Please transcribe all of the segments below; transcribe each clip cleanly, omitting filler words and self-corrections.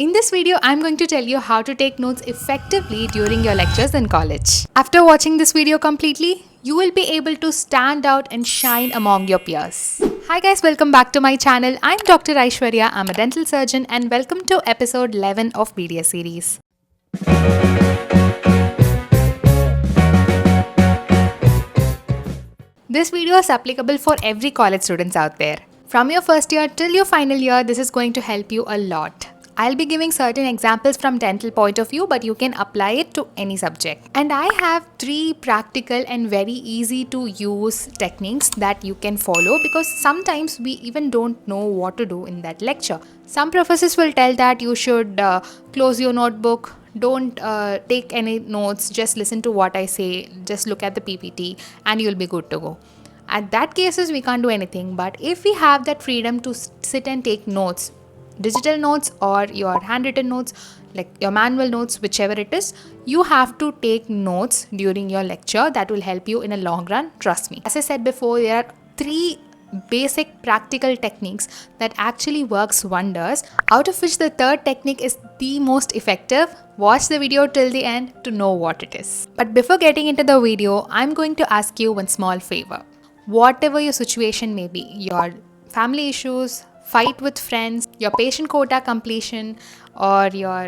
In this video, I'm going to tell you how to take notes effectively during your lectures in college. After watching this video completely, you will be able to stand out and shine among your peers. Hi guys, welcome back to my channel. I'm Dr. Aishwarya, I'm a dental surgeon, and welcome to episode 11 of BDS series. This video is applicable for every college students out there. From your first year till your final year, this is going to help you a lot. I'll be giving certain examples from dental point of view, but you can apply it to any subject. And I have 3 practical and very easy to use techniques that you can follow, because sometimes we even don't know what to do in that lecture. Some professors will tell that you should close your notebook, don't take any notes, just listen to what I say, just look at the PPT and you'll be good to go. At that cases we can't do anything, but if we have that freedom to sit and take notes, digital notes or your handwritten notes, like your manual notes, whichever it is, you have to take notes during your lecture. That will help you in a long run, trust me. As I said before, there are 3 basic practical techniques that actually works wonders, out of which the third technique is the most effective. Watch the video till the end to know what it is. But before getting into the video, I'm going to ask you one small favor. Whatever your situation may be, your family issues, fight with friends, your patient quota completion, or your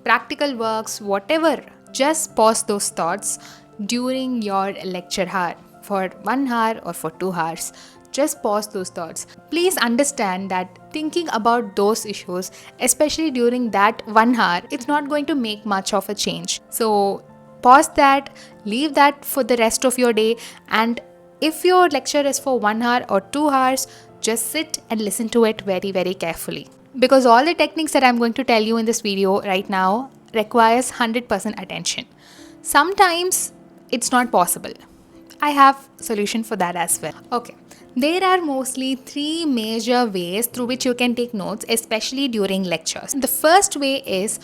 practical works, whatever, just pause those thoughts during your lecture hour for 1 hour or for 2 hours. Just pause those thoughts. Please understand that thinking about those issues, especially during that 1 hour, it's not going to make much of a change. So pause that, leave that for the rest of your day, and if your lecture is for 1 hour or 2 hours, just sit and listen to it very, very carefully. Because all the techniques that I'm going to tell you in this video right now requires 100% attention. Sometimes it's not possible. I have a solution for that as well. Okay. There are mostly 3 major ways through which you can take notes, especially during lectures. The first way is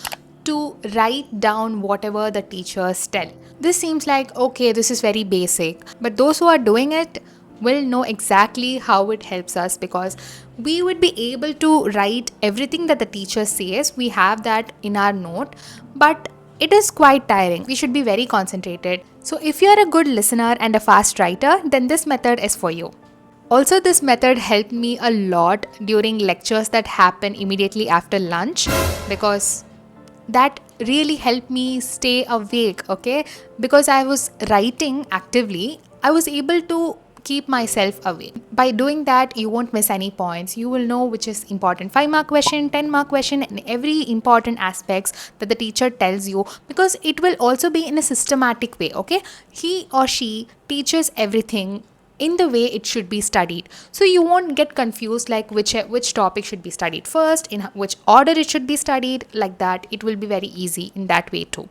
to write down whatever the teachers tell. This seems like, okay, this is very basic, but those who are doing it will know exactly how it helps us, because we would be able to write everything that the teacher says. We have that in our note, but it is quite tiring. We should be very concentrated. So if you are a good listener and a fast writer, then this method is for you. Also, this method helped me a lot during lectures that happen immediately after lunch, because that really helped me stay awake, okay? Because I was writing actively, I was able to keep myself awake. By doing that, you won't miss any points. You will know which is important 5-mark question, 10-mark question, and every important aspects that the teacher tells you, because it will also be in a systematic way, okay? He or she teaches everything in the way it should be studied, so you won't get confused like which topic should be studied first, in which order it should be studied. Like that, it will be very easy in that way too.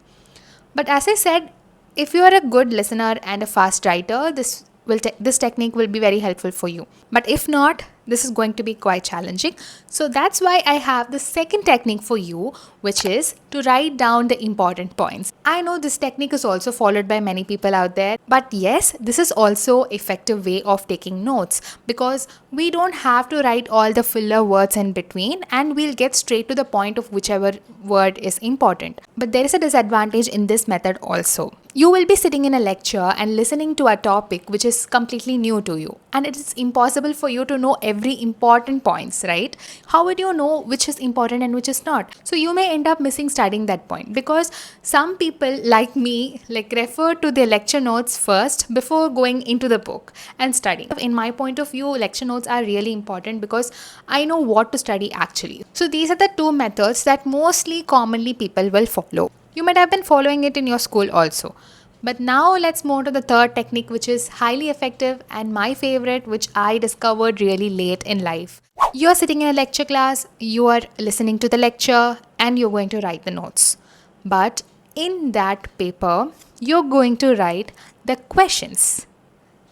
But as I said, if you are a good listener and a fast writer, this technique will be very helpful for you. But if not, this is going to be quite challenging. So that's why I have the second technique for you, which is to write down the important points. I know this technique is also followed by many people out there, but yes, this is also an effective way of taking notes, because we don't have to write all the filler words in between, and we'll get straight to the point of whichever word is important. But there is a disadvantage in this method also. You will be sitting in a lecture and listening to a topic which is completely new to you, and it is impossible for you to know every important points, right? How would you know which is important and which is not? So you may end up missing studying that point, because some people like me refer to their lecture notes first before going into the book and studying. In my point of view, lecture notes are really important because I know what to study actually. So these are the 2 methods that mostly commonly people will follow. You might have been following it in your school also. But now let's move to the third technique, which is highly effective and my favorite, which I discovered really late in life. You are sitting in a lecture class, you are listening to the lecture, and you're going to write the notes. But in that paper, you're going to write the questions.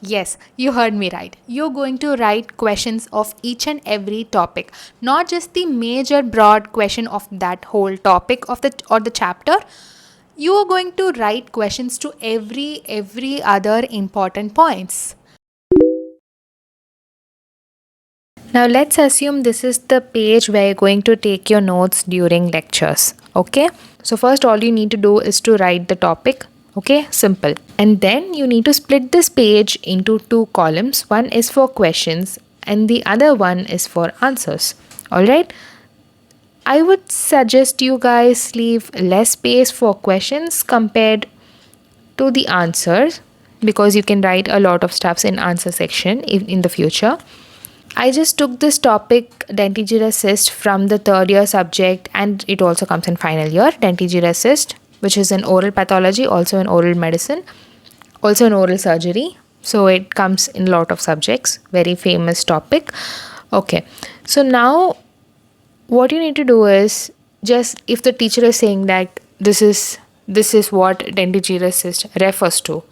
Yes, you heard me right. You're going to write questions of each and every topic, not just the major broad question of that whole topic of the chapter. You are going to write questions to every other important points. Now let's assume this is the page where you're going to take your notes during lectures. Okay, so first all you need to do is to write the topic. Okay, simple. And then you need to split this page into two columns. One is for questions and the other one is for answers. Alright, I would suggest you guys leave less space for questions compared to the answers, because you can write a lot of stuffs in answer section in the future. I just took this topic dentistry assist from the third year subject, and it also comes in final year, dentistry assist, which is an oral pathology, also in oral medicine, also in oral surgery. So it comes in a lot of subjects, very famous topic. Okay, so now what you need to do is, just if the teacher is saying that this is what dentistry assist refers to,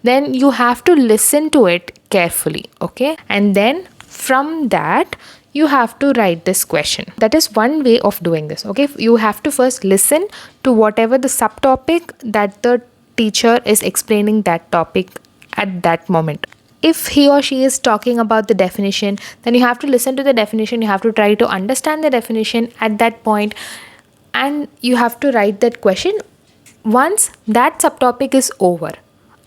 then you have to listen to it carefully. Okay, and then from that you have to write this question. That is one way of doing this. Okay, you have to first listen to whatever the subtopic that the teacher is explaining that topic at that moment. If he or she is talking about the definition, then you have to listen to the definition, you have to try to understand the definition at that point, and you have to write that question once that subtopic is over.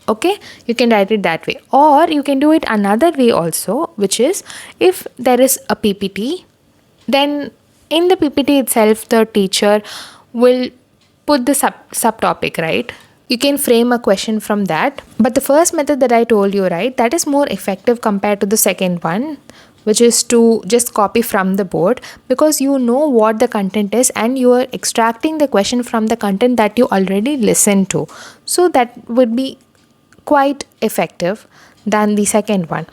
Okay, you can write it that way, or you can do it another way also, which is, if there is a PPT, then in the PPT itself the teacher will put the subtopic, right? You can frame a question from that. But the first method that I told you, right, that is more effective compared to the second one, which is to just copy from the board, because you know what the content is and you are extracting the question from the content that you already listened to. So that would be quite effective than the second one.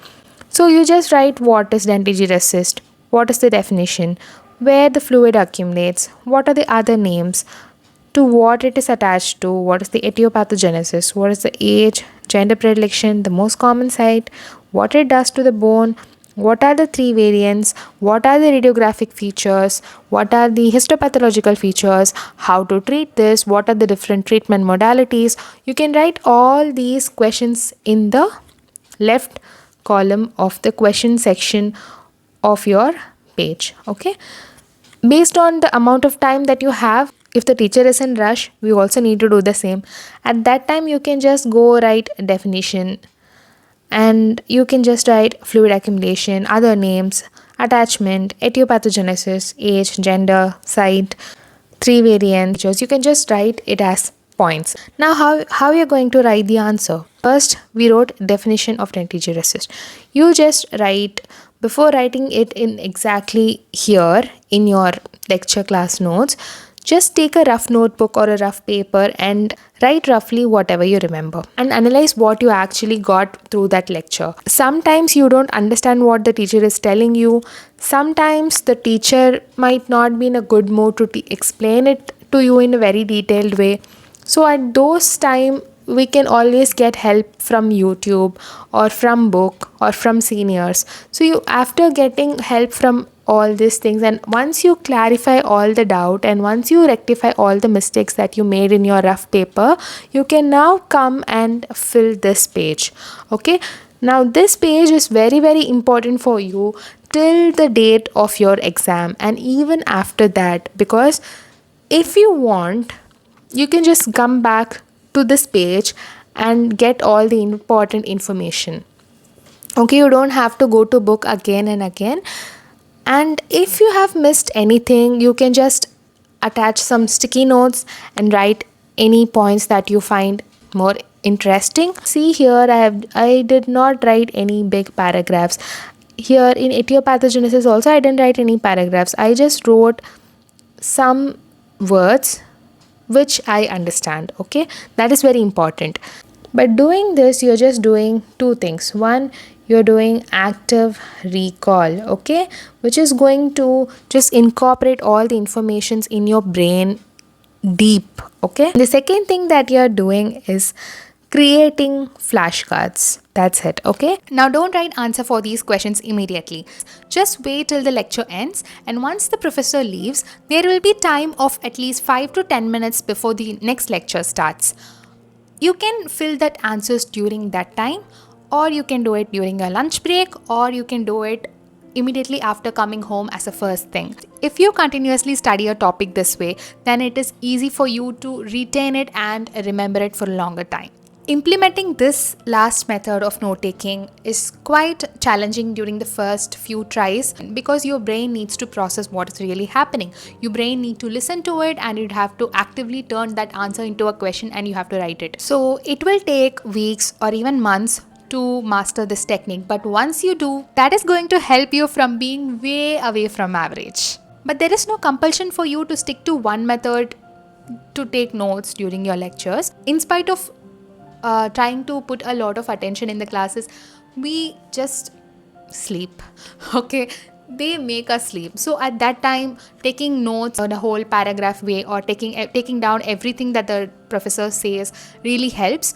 So you just write what is dentistry assist, what is the definition, where the fluid accumulates, what are the other names, to what it is attached to, what is the etiopathogenesis, what is the age, gender predilection, the most common site, what it does to the bone, what are the three variants, what are the radiographic features, what are the histopathological features, how to treat this, what are the different treatment modalities. You can write all these questions in the left column of the question section of your page. Okay, based on the amount of time that you have, if the teacher is in rush, we also need to do the same. At that time you can just go write definition, and you can just write fluid accumulation, other names, attachment, etiopathogenesis, age, gender, site, three variants. You can just write it as points. Now how you're going to write the answer? First, we wrote definition of dentistry assist. You just write, before writing it in exactly here in your lecture class notes, just take a rough notebook or a rough paper and write roughly whatever you remember, and analyze what you actually got through that lecture. Sometimes you don't understand what the teacher is telling you. Sometimes the teacher might not be in a good mood to explain it to you in a very detailed way. So at those times, we can always get help from YouTube or from book or from seniors. So you, after getting help from all these things, and once you clarify all the doubt and once you rectify all the mistakes that you made in your rough paper, you can now come and fill this page. Okay, now this page is very very important for you till the date of your exam and even after that, because if you want, you can just come back to this page and get all the important information. Okay, you don't have to go to book again and again. And if you have missed anything, you can just attach some sticky notes and write any points that you find more interesting. See here, I did not write any big paragraphs. Here in etiopathogenesis also I didn't write any paragraphs. I just wrote some words which I understand. Okay, that is very important. But doing this, you're just doing two things. One, you're doing active recall, okay, which is going to just incorporate all the informations in your brain deep. Okay, the second thing that you're doing is creating flashcards. That's it. Okay, now don't write answer for these questions immediately. Just wait till the lecture ends, and once the professor leaves, there will be time of at least 5 to 10 minutes before the next lecture starts. You can fill that answers during that time, or you can do it during a lunch break, or you can do it immediately after coming home as a first thing. If you continuously study a topic this way, then it is easy for you to retain it and remember it for a longer time. Implementing this last method of note taking is quite challenging during the first few tries because your brain needs to process what is really happening. Your brain needs to listen to it and you'd have to actively turn that answer into a question and you have to write it. So it will take weeks or even months to master this technique, but once you do, that is going to help you from being way away from average. But there is no compulsion for you to stick to one method to take notes during your lectures. In spite of trying to put a lot of attention in the classes, we just sleep. Okay, they make us sleep. So at that time, taking notes on a whole paragraph way or taking down everything that the professor says really helps.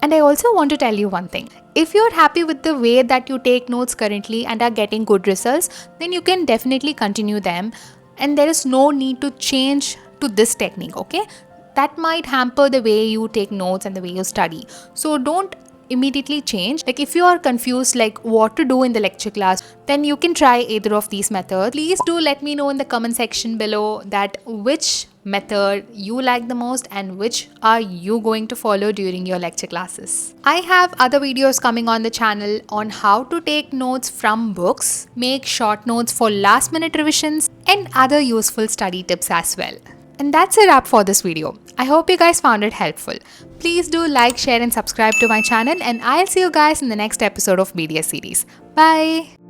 And I also want to tell you one thing. If you're happy with the way that you take notes currently and are getting good results, then you can definitely continue them. And there is no need to change to this technique, okay? That might hamper the way you take notes and the way you study. So don't immediately change. Like if you are confused like what to do in the lecture class, then you can try either of these methods. Please do let me know in the comment section below that which method you like the most and which are you going to follow during your lecture classes. I have other videos coming on the channel on how to take notes from books, make short notes for last minute revisions, and other useful study tips as well. And that's a wrap for this video. I hope you guys found it helpful. Please do like, share and subscribe to my channel, and I'll see you guys in the next episode of BDS series. Bye!